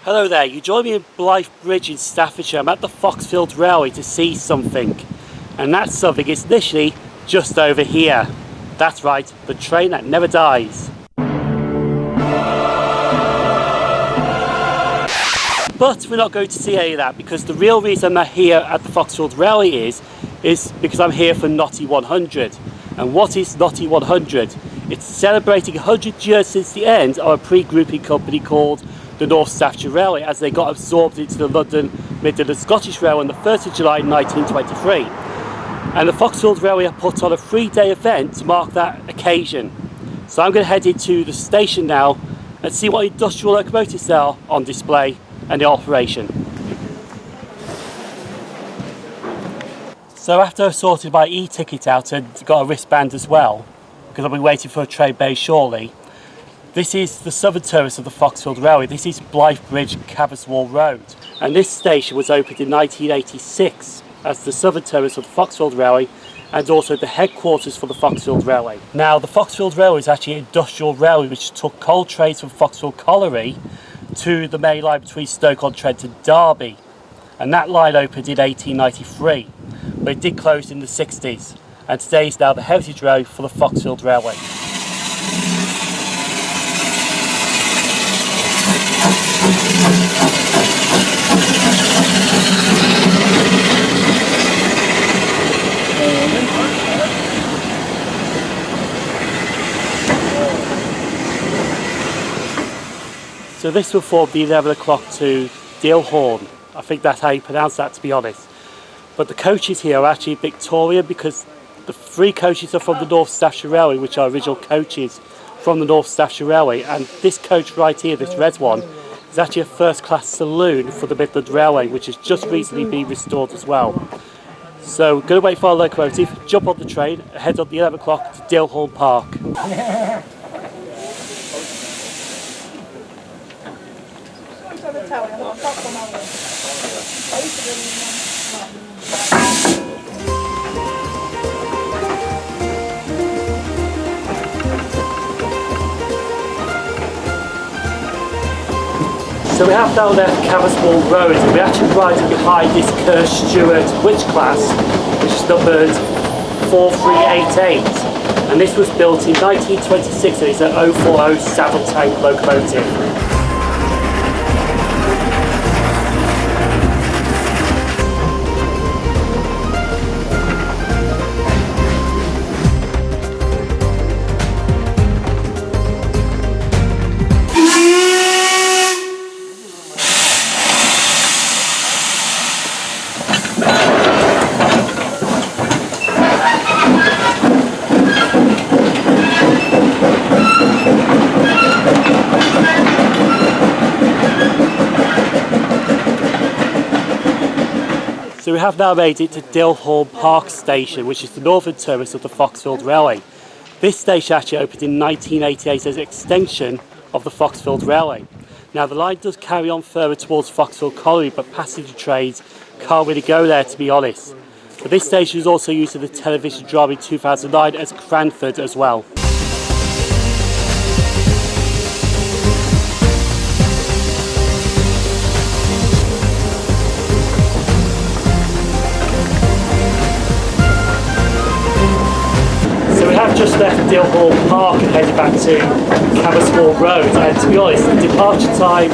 Hello there, you join me in Blythe Bridge in Staffordshire. I'm at the Foxfield Railway to see something. And that something is literally just over here. That's right, the train that never dies. But we're not going to see any of that, because the real reason I'm here at the Foxfield Railway is because I'm here for Knotty 100. And what is Knotty 100? It's celebrating 100 years since the end of a pre-grouping company called the North Staffordshire Railway, as they got absorbed into the London, Midland and Scottish Railway on the 1st of July 1923. And the Foxfield Railway have put on a 3-day event to mark that occasion. So I'm going to head into the station now and see what industrial locomotives there are on display and in operation. So after I've sorted my e-ticket out and got a wristband as well, because I'll be waiting for a train very shortly, this is the southern terrace of the Foxfield Railway. This is Blythe Bridge, Caverswall Road. And this station was opened in 1986 as the southern terrace of the Foxfield Railway and also the headquarters for the Foxfield Railway. Now, the Foxfield Railway is actually an industrial railway which took coal trains from Foxfield Colliery to the main line between Stoke-on-Trent and Derby. And that line opened in 1893, but it did close in the 60s. And today is now the heritage road for the Foxfield Railway. So this will form the 11 o'clock to Dilhorne. I think that's how you pronounce that, to be honest. But the coaches here are actually Victorian, because the 3 coaches are from the North Staffordshire Railway, which are original coaches from the North Staffordshire Railway. And this coach right here, this red one, is actually a first-class saloon for the Midland Railway, which has just recently been restored as well. So, going to wait for our locomotive, jump on the train, head up the 11 o'clock to Dilhorne Park. So we have now left Caverswall Road, and we're actually riding behind this Cursed Stewart Witch class, which is numbered 4388. And this was built in 1926, and it's an 040 saddle tank locomotive. So we have now made it to Dilhorne Park station, which is the northern terminus of the Foxfield Railway. This station actually opened in 1988 as an extension of the Foxfield Railway. Now the line does carry on further towards Foxfield Colliery, but passenger trains can't really go there, to be honest. But this station was also used in the television drama in 2009 as Cranford as well. Just left Dilhorne Park and headed back to Caverswall Road, and to be honest, the departure time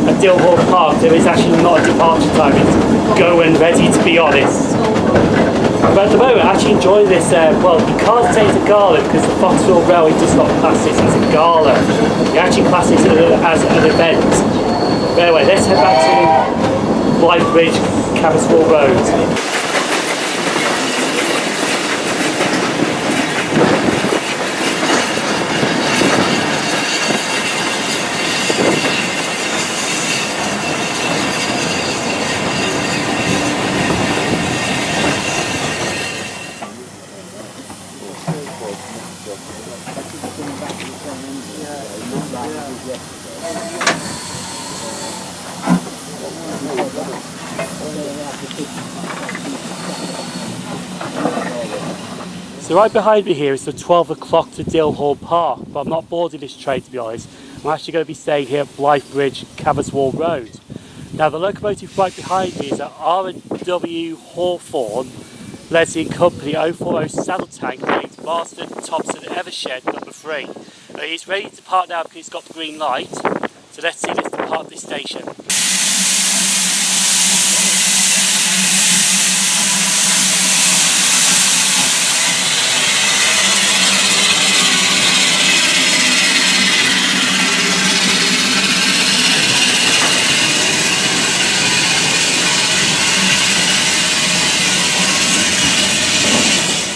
at Dilhorne Park, there is actually not a departure time, it's go and ready, to be honest. But at the moment I'm actually enjoying this, well, you can't say it's a gala because the Foxfield Railway does not class this as a gala, it actually classes it as an event. But anyway, let's head back to Blythe Bridge, Caverswall Road. So right behind me here is the 12 o'clock to Dilhorne Park, but I'm not boarding this train, to be honest. I'm actually going to be staying here at Blythe Bridge, Caverswall Road. Now the locomotive right behind me is an R&W Hawthorne Leslie and Company 040 saddle tank named Marston, Thompson, Evershed number 3. It's ready to depart now because it's got the green light. So let's see this depart this station.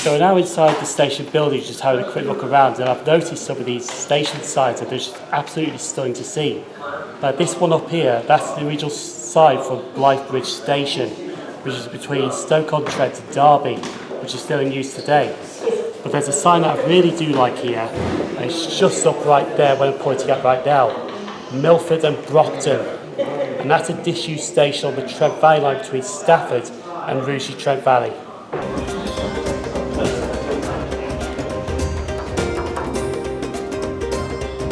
So we're now inside the station building, just having a quick look around, and I've noticed some of these station signs that are just absolutely stunning to see. But this one up here, that's the original sign for Blythe Bridge Station, which is between Stoke-on-Trent and Derby, which is still in use today. But there's a sign that I really do like here, and it's just up right there where I'm pointing at right now, Milford and Brockton. And that's a disused station on the Trent Valley line between Stafford and Rugeley Trent Valley.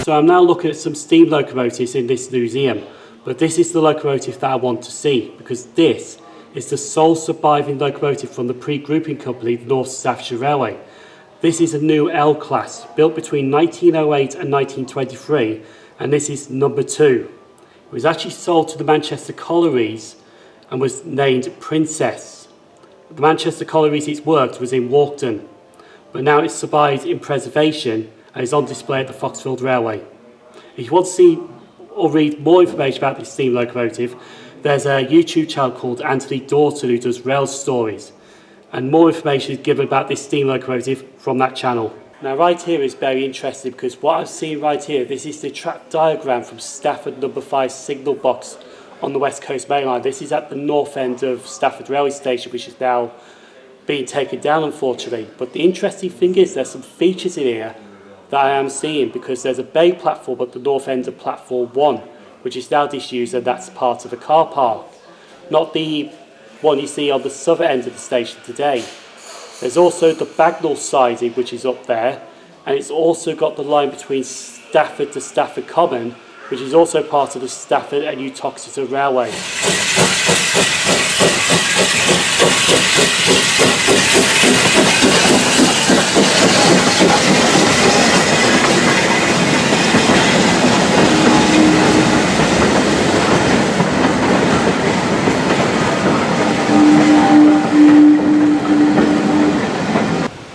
So I'm now looking at some steam locomotives in this museum, but this is the locomotive that I want to see, because this is the sole surviving locomotive from the pre-grouping company, the North Staffordshire Railway. This is a new L class, built between 1908 and 1923, and this is number 2. It was actually sold to the Manchester Collieries and was named Princess. The Manchester Collieries it worked was in Walkden, but now it's survived in preservation and is on display at the Foxfield Railway. If you want to see or read more information about this steam locomotive, there's a YouTube channel called Anthony Dawson who does rail stories, and more information is given about this steam locomotive from that channel. Now right here is very interesting, because what I've seen right here, this is the track diagram from Stafford number 5 signal box on the West Coast Main Line. This is at the north end of Stafford Railway Station, which is now being taken down unfortunately. But the interesting thing is there's some features in here that I am seeing, because there's a bay platform at the north end of platform 1, which is now disused, and that's part of a car park, not the one you see on the southern end of the station today. There's also the Bagnall siding, which is up there, and it's also got the line between Stafford to Stafford Common, which is also part of the Stafford and Uttoxeter Railway.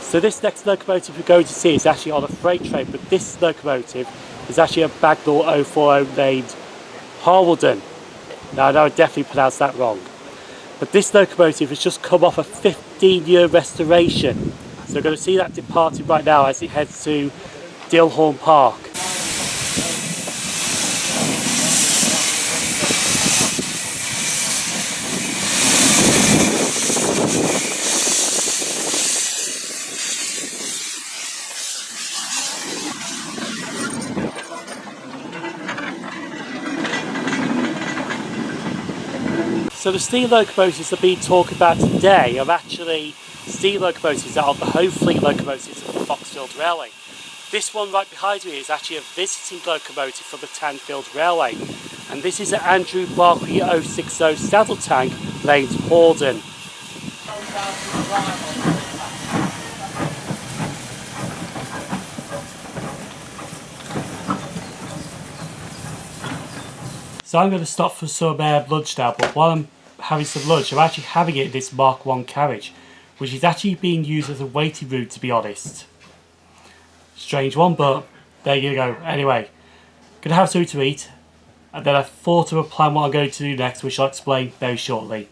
So this next locomotive we're going to see is actually on a freight train, but this locomotive is actually a Bagnall 040 named Harwelden. Now I know I definitely pronounced that wrong. But this locomotive has just come off a 15-year restoration. So we're going to see that departing right now as it heads to Dilhorne Park. So the steam locomotives that are being talked about today are actually steam locomotives that are the home fleet locomotives of the Foxfield Railway. This one right behind me is actually a visiting locomotive for the Tanfield Railway, and this is an Andrew Barclay 060 saddle tank named Horden. So I'm going to stop for some lunch now, but while I'm having some lunch, I'm actually having it in this Mark 1 carriage, which is actually being used as a waiting room, to be honest. Strange one, but there you go. Anyway, going to have something to eat, and then I thought of a plan what I'm going to do next, which I'll explain very shortly.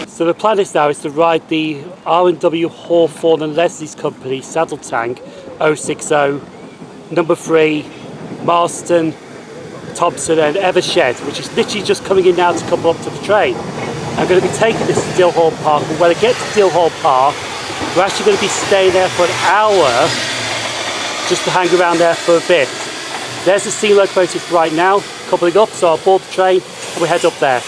So the plan is now to ride the R&W Hawthorne and Leslie's Company saddle tank 060 number 3 Marston, Thompson and Evershed, which is literally just coming in now to come up to the train. I'm going to be taking this to Dilhorne Park, and when I get to Dilhorne Park, We're actually going to be staying there for an hour just to hang around there for a bit. There's the steam locomotive right now, coupling up, so I'll board the train and we head up there.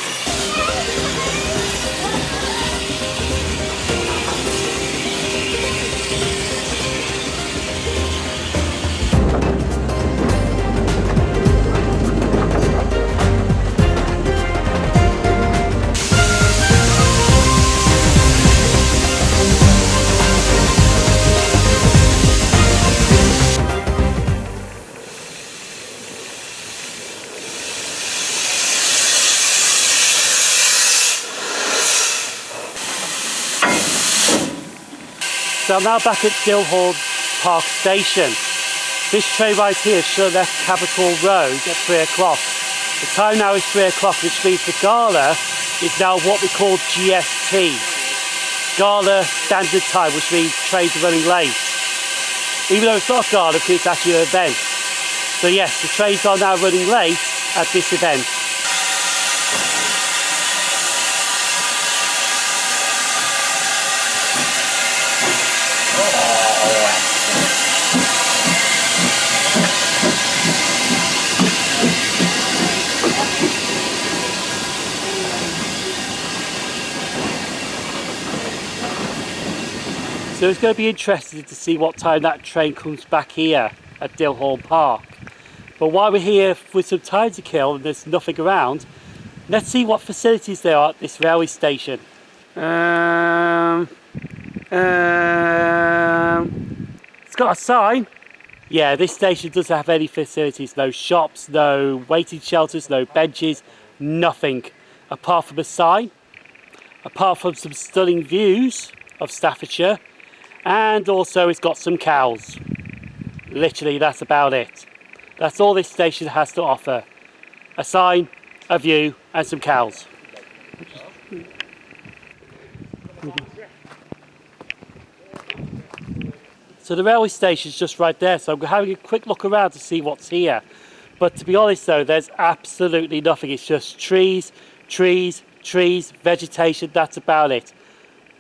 So I'm now back at Dilhorne Park station. This train right here should have left Caverswall Road at 3 o'clock. The time now is 3 o'clock, which means the gala is now what we call GST. Gala standard time, which means trains are running late. Even though it's not a gala, because it's actually an event. So yes, the trains are now running late at this event. So it's going to be interesting to see what time that train comes back here at Dilhorne Park. But while we're here with some time to kill and there's nothing around, let's see what facilities there are at this railway station. It's got a sign. Yeah, this station doesn't have any facilities. No shops, no waiting shelters, no benches, nothing. Apart from a sign, apart from some stunning views of Staffordshire. And also it's got some cows. Literally, that's about it. That's all this station has to offer. A sign, a view and some cows. So the railway station's just right there, so I'm having a quick look around to see what's here. But to be honest though, there's absolutely nothing. It's just trees, trees, trees, vegetation, that's about it.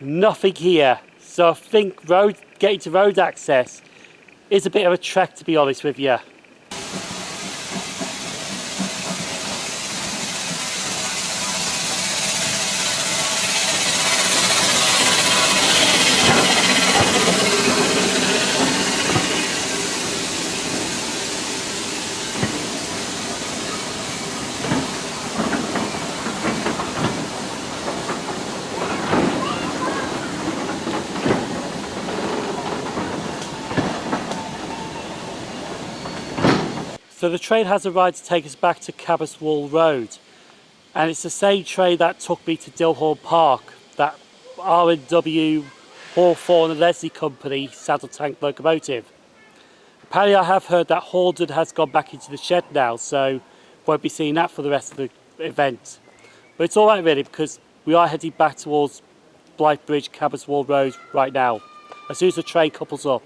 Nothing here. So I think getting to road access is a bit of a trek, to be honest with you. So the train has arrived to take us back to Caverswall Road, and it's the same train that took me to Dilhorne Park, that R&W Hawthorne and Leslie Company saddle tank locomotive. Apparently I have heard that Haldon has gone back into the shed now, so won't be seeing that for the rest of the event. But it's alright really, because we are heading back towards Blythe Bridge, Caverswall Road right now, as soon as the train couples up.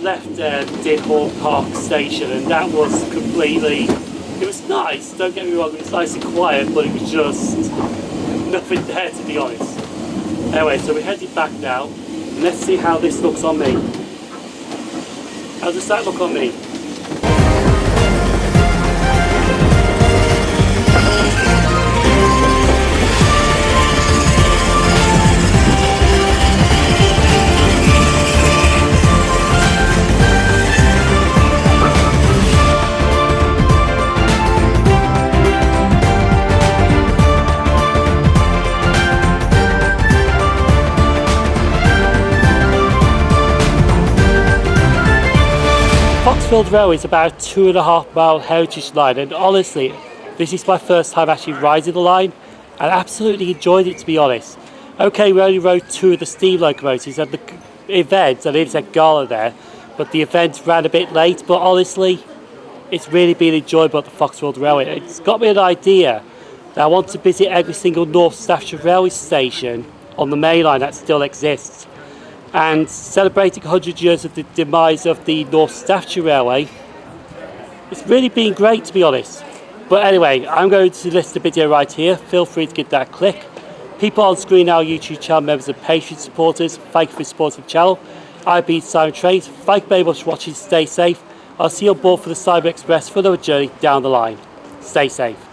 Left Dilhorne Park station, and that was completely, it was nice, don't get me wrong, it was nice and quiet, but it was just nothing there, to be honest. Anyway, so we're heading back now, and let's see how this looks on me. How does that look on me? Foxfield Railway is about a 2.5 mile heritage line, and honestly, this is my first time actually riding the line, and I absolutely enjoyed it, to be honest. Okay, we only rode 2 of the steam locomotives at the event. I didn't say gala there, but the event ran a bit late. But honestly, it's really been enjoyable at the Foxfield Railway. It's got me an idea that I want to visit every single North Staffordshire Railway station on the main line that still exists. And celebrating 100 years of the demise of the North Staffordshire Railway, it's really been great, to be honest. But anyway, I'm going to list the video right here. Feel free to give that a click. People on screen are YouTube channel members and Patreon supporters. Thank you for supporting the channel. I've been SimOnTrains. Thank you very much for watching. Stay safe. I'll see you on board for the Cyber Express for another journey down the line. Stay safe.